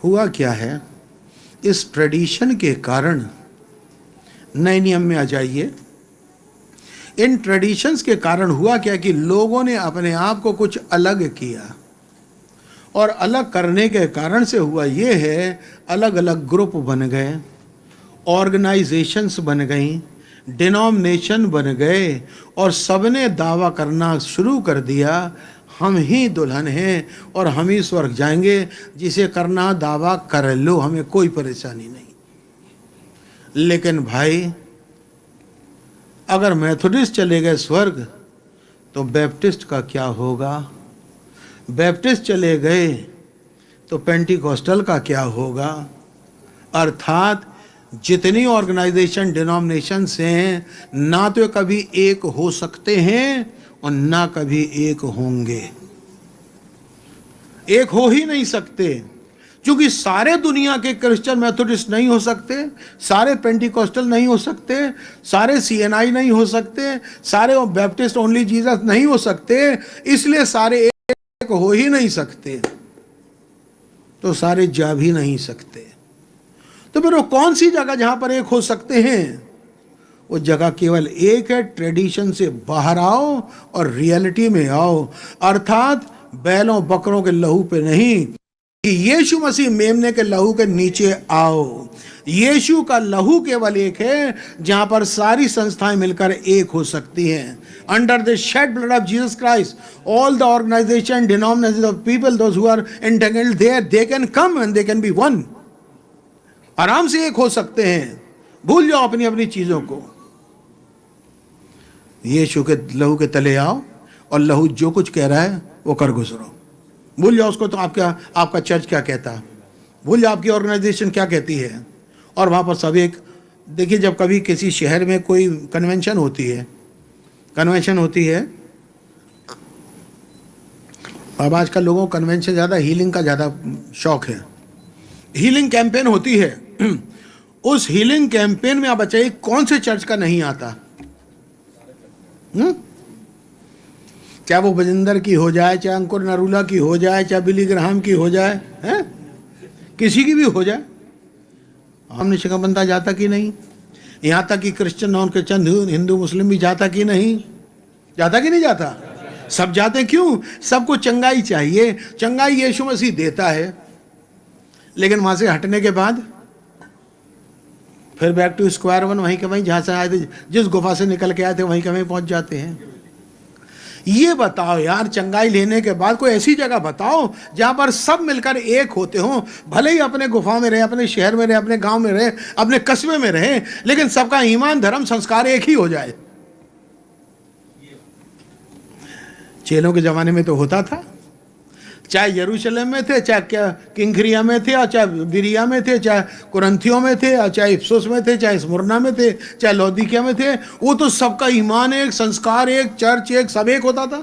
हुआ क्या है, इस ट्रेडिशन के कारण, नए नियम में आ जाइए, इन ट्रेडिशंस के कारण हुआ क्या कि लोगों ने अपने आप को कुछ अलग किया, और अलग करने के कारण से हुआ ये है, अलग अलग ग्रुप बन गए, ऑर्गेनाइजेशंस बन गई, डिनोमिनेशन बन गए, और सबने दावा करना शुरू कर दिया, हम ही दुल्हन हैं और हम ही स्वर्ग जाएंगे, जिसे करना दावा कर लो, हमें कोई परेशानी नहीं। लेकिन भाई, अगर मेथोडिस्ट चले गए स्वर्ग, तो बैप्टिस्ट का क्या होगा? बैप्टिस्ट चले गए तो पेंटिकॉस्टल का क्या होगा? अर्थात जितनी ऑर्गेनाइजेशन, डिनोमिनेशंस हैं, ना तो कभी एक हो सकते हैं और ना कभी एक होंगे, एक हो ही नहीं सकते, क्योंकि सारे दुनिया के क्रिश्चियन मेथोडिस्ट नहीं हो सकते, सारे पेंटिकॉस्टल नहीं हो सकते, सारे सीएनआई नहीं हो सकते, सारे बैप्टिस्ट ओनली जीसस नहीं हो सकते, इसलिए सारे एक हो ही नहीं सकते, तो सारे जा भी नहीं सकते। तो फिर वो कौन सी जगह जहां पर एक हो सकते हैं? वो जगह केवल एक है, ट्रेडिशन से बाहर आओ और रियलिटी में आओ, अर्थात बैलों बकरों के लहू पे नहीं, कि यीशु मसीह मेमने के लहू के नीचे आओ। यीशु का लहू केवल एक है जहां पर सारी संस्थाएं मिलकर एक हो सकती हैं। Under the shed blood of Jesus Christ, all the organization, denomination of people, those who are entangled there, they can come and they can be one. आराम से एक हो सकते हैं, भूल जाओ अपनी अपनी चीजों को, यीशु के लहू के तले आओ और लहू जो कुछ कह रहा है वो कर गुजरो। भूल जाओ उसको, तो आपका चर्च क्या कहता, भूल जाओ आपकी ऑर्गेनाइजेशन क्या कहती है, और वहाँ पर सब एक। देखिए, जब कभी किसी शहर में कोई कन्वेंशन होती है, अब आजकल लोगों को कन्वेंशन ज़्यादा, हीलिंग का ज़्यादा शौक है, हीलिंग कैंपेन होती है, उस हीलिंग कैंपेन में आप बताइए कौन से चर्च का नहीं आता? चाहे वो बजिंदर की हो जाए, चाहे अंकुर नरूला की हो जाए, चाहे बिली ग्राहम की हो जाए, हैं, किसी की भी हो जाए, हमने शिका बनता जाता कि नहीं? यहाँ तक कि क्रिश्चियन, नॉन क्रिश्चियन, हिंदू मुस्लिम भी जाता कि नहीं? जाता कि नहीं जाता? सब जाते। क्यों? सबको चंगाई चाहिए, चंगाई यीशु मसीह देता है, लेकिन वहां से हटने के बाद फिर बैक टू स्क्वायर वन, वहीं के वहीं जहां से आए थे, जिस गुफा से निकल के आए थे वहीं के वहीं पहुंच जाते हैं। ये बताओ यार, चंगाई लेने के बाद कोई ऐसी जगह बताओ जहां पर सब मिलकर एक होते हो, भले ही अपने गुफा में रहे, अपने शहर में रहे, अपने गांव में रहे, अपने कस्बे में रहे, लेकिन सबका ईमान, धर्म, संस्कार एक ही हो जाए। चेलों के जमाने में तो होता था, चाहे यरूशलेम में थे, चाहे क्या किंक्रिया में थे, और चाहे बिरिया में थे, चाहे कुरंथियों में थे, और चाहे इफ्सुस में थे, चाहे स्मुरना में थे, चाहे लौदीकिया में थे, वो तो सबका ईमान एक, संस्कार एक, चर्च एक, सब एक होता था।